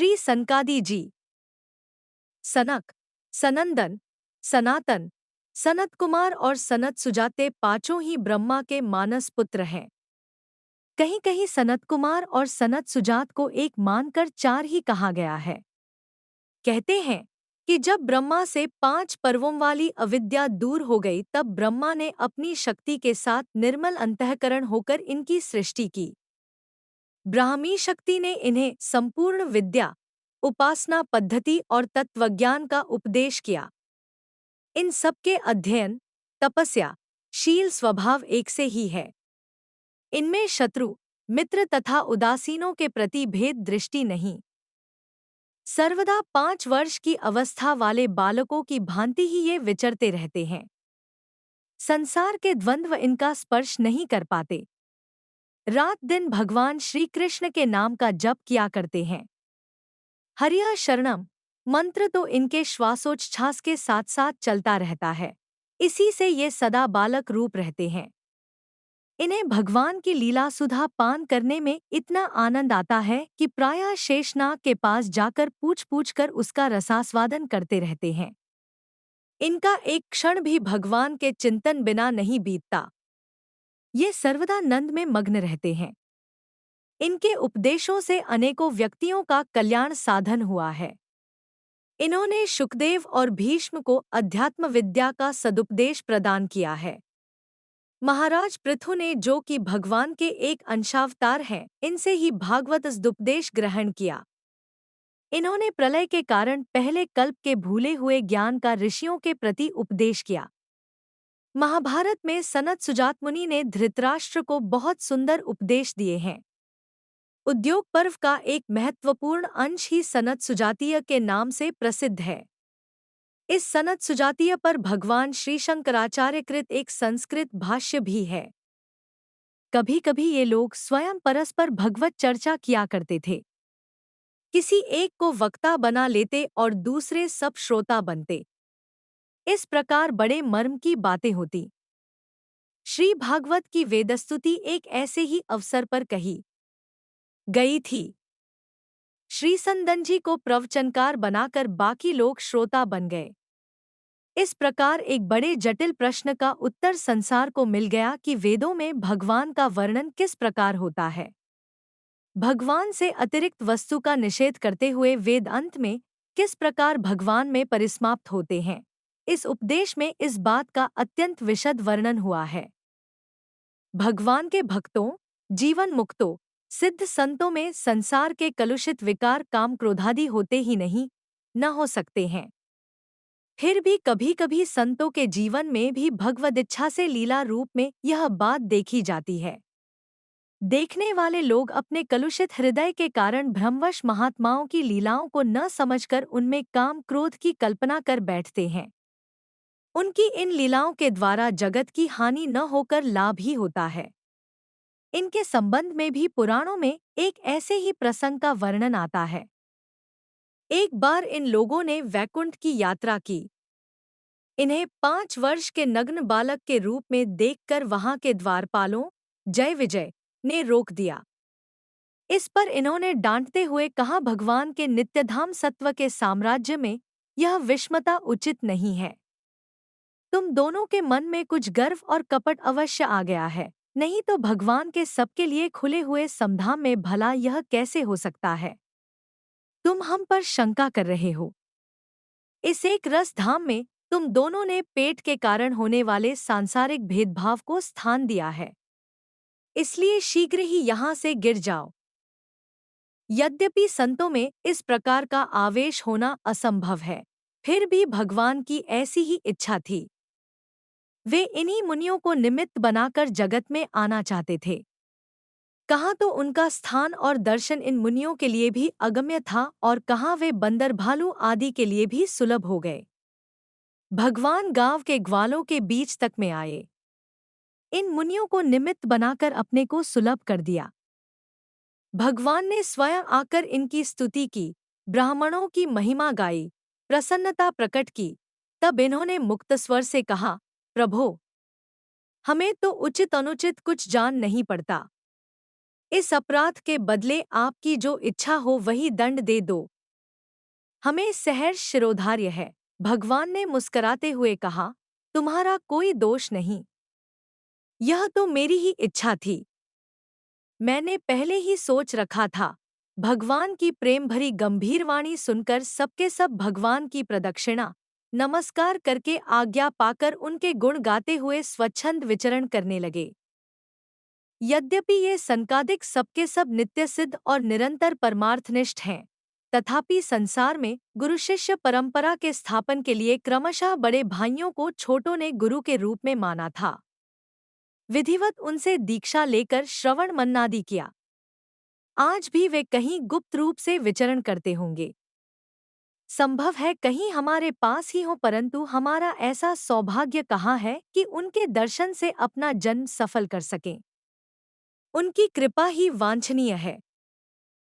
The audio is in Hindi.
श्री सनकादि जी। सनक, सनंदन, सनातन, सनत कुमार और सनत सुजाते पांचों ही ब्रह्मा के मानस पुत्र हैं। कहीं कहीं सनत कुमार और सनत सुजात को एक मानकर चार ही कहा गया है। कहते हैं कि जब ब्रह्मा से 5 पर्वों वाली अविद्या दूर हो गई तब ब्रह्मा ने अपनी शक्ति के साथ निर्मल अंतःकरण होकर इनकी सृष्टि की। ब्राह्मी शक्ति ने इन्हें संपूर्ण विद्या, उपासना पद्धति और तत्वज्ञान का उपदेश किया। इन सबके अध्ययन, तपस्या, शील स्वभाव एक से ही है। इनमें शत्रु, मित्र तथा उदासीनों के प्रति भेद दृष्टि नहीं। सर्वदा 5 वर्ष की अवस्था वाले बालकों की भांति ही ये विचरते रहते हैं। संसार के द्वंद्व इनका स्पर्श नहीं कर पाते। रात दिन भगवान श्री कृष्ण के नाम का जप किया करते हैं। हरिया शरणम मंत्र तो इनके श्वासोच्छ्वास के साथ साथ चलता रहता है। इसी से ये सदा बालक रूप रहते हैं। इन्हें भगवान की लीला सुधा पान करने में इतना आनंद आता है कि प्रायः शेषनाग के पास जाकर पूछ पूछ कर उसका रसास्वादन करते रहते हैं। इनका एक क्षण भी भगवान के चिंतन बिना नहीं बीतता। ये सर्वदा नंद में मग्न रहते हैं। इनके उपदेशों से अनेकों व्यक्तियों का कल्याण साधन हुआ है। इन्होंने शुकदेव और भीष्म को अध्यात्म विद्या का सदुपदेश प्रदान किया है। महाराज पृथु ने, जो कि भगवान के एक अंशावतार हैं, इनसे ही भागवत सदुपदेश ग्रहण किया। इन्होंने प्रलय के कारण पहले कल्प के भूले हुए ज्ञान का ऋषियों के प्रति उपदेश किया। महाभारत में सनत सुजात मुनि ने धृतराष्ट्र को बहुत सुंदर उपदेश दिए हैं। उद्योग पर्व का एक महत्वपूर्ण अंश ही सनत सुजातीय के नाम से प्रसिद्ध है। इस सनत सुजातीय पर भगवान श्री शंकराचार्य कृत एक संस्कृत भाष्य भी है। कभी कभी ये लोग स्वयं परस्पर भगवत चर्चा किया करते थे। किसी एक को वक्ता बना लेते और दूसरे सब श्रोता बनते। इस प्रकार बड़े मर्म की बातें होती। श्री भागवत की वेदस्तुति एक ऐसे ही अवसर पर कही गई थी। श्री संदन जी को प्रवचनकार बनाकर बाकी लोग श्रोता बन गए। इस प्रकार एक बड़े जटिल प्रश्न का उत्तर संसार को मिल गया कि वेदों में भगवान का वर्णन किस प्रकार होता है। भगवान से अतिरिक्त वस्तु का निषेध करते हुए वेद अंत में किस प्रकार भगवान में परिसमाप्त होते हैं। इस उपदेश में इस बात का अत्यंत विशद वर्णन हुआ है। भगवान के भक्तों, जीवन मुक्तों, सिद्ध संतों में संसार के कलुषित विकार काम क्रोधादि होते ही नहीं, न हो सकते हैं। फिर भी कभी कभी संतों के जीवन में भी भगवदिच्छा से लीला रूप में यह बात देखी जाती है। देखने वाले लोग अपने कलुषित हृदय के कारण भ्रमवश महात्माओं की लीलाओं को न समझकर उनमें काम क्रोध की कल्पना कर बैठते हैं। उनकी इन लीलाओं के द्वारा जगत की हानि न होकर लाभ ही होता है। इनके संबंध में भी पुराणों में एक ऐसे ही प्रसंग का वर्णन आता है। एक बार इन लोगों ने वैकुंठ की यात्रा की। इन्हें 5 वर्ष के नग्न बालक के रूप में देखकर वहां के द्वारपालों जय विजय ने रोक दिया। इस पर इन्होंने डांटते हुए कहा, भगवान के नित्यधाम सत्व के साम्राज्य में यह विषमता उचित नहीं है। तुम दोनों के मन में कुछ गर्व और कपट अवश्य आ गया है, नहीं तो भगवान के सबके लिए खुले हुए समधाम में भला यह कैसे हो सकता है। तुम हम पर शंका कर रहे हो। इस एक रस धाम में तुम दोनों ने पेट के कारण होने वाले सांसारिक भेदभाव को स्थान दिया है, इसलिए शीघ्र ही यहाँ से गिर जाओ। यद्यपि संतों में इस प्रकार का आवेश होना असंभव है, फिर भी भगवान की ऐसी ही इच्छा थी। वे इन्हीं मुनियों को निमित्त बनाकर जगत में आना चाहते थे। कहाँ तो उनका स्थान और दर्शन इन मुनियों के लिए भी अगम्य था और कहाँ वे बंदर भालू आदि के लिए भी सुलभ हो गए। भगवान गांव के ग्वालों के बीच तक में आए। इन मुनियों को निमित्त बनाकर अपने को सुलभ कर दिया। भगवान ने स्वयं आकर इनकी स्तुति की, ब्राह्मणों की महिमा गाई, प्रसन्नता प्रकट की। तब इन्होंने मुक्त स्वर से कहा, प्रभो, हमें तो उचित अनुचित कुछ जान नहीं पड़ता। इस अपराध के बदले आपकी जो इच्छा हो वही दंड दे दो। हमें सहर्ष शिरोधार्य है। भगवान ने मुस्कराते हुए कहा, तुम्हारा कोई दोष नहीं। यह तो मेरी ही इच्छा थी। मैंने पहले ही सोच रखा था। भगवान की प्रेम भरी गंभीर वाणी सुनकर सबके सब भगवान की प्रदक्षिणा नमस्कार करके आज्ञा पाकर उनके गुण गाते हुए स्वच्छंद विचरण करने लगे। यद्यपि ये संकादिक सबके सब नित्य सिद्ध और निरंतर परमार्थनिष्ठ हैं, तथापि संसार में गुरु शिष्य परंपरा के स्थापन के लिए क्रमशः बड़े भाइयों को छोटों ने गुरु के रूप में माना था। विधिवत उनसे दीक्षा लेकर श्रवण मन्नादि किया। आज भी वे कहीं गुप्त रूप से विचरण करते होंगे। संभव है कहीं हमारे पास ही हो, परंतु हमारा ऐसा सौभाग्य कहाँ है कि उनके दर्शन से अपना जन्म सफल कर सकें। उनकी कृपा ही वांछनीय है।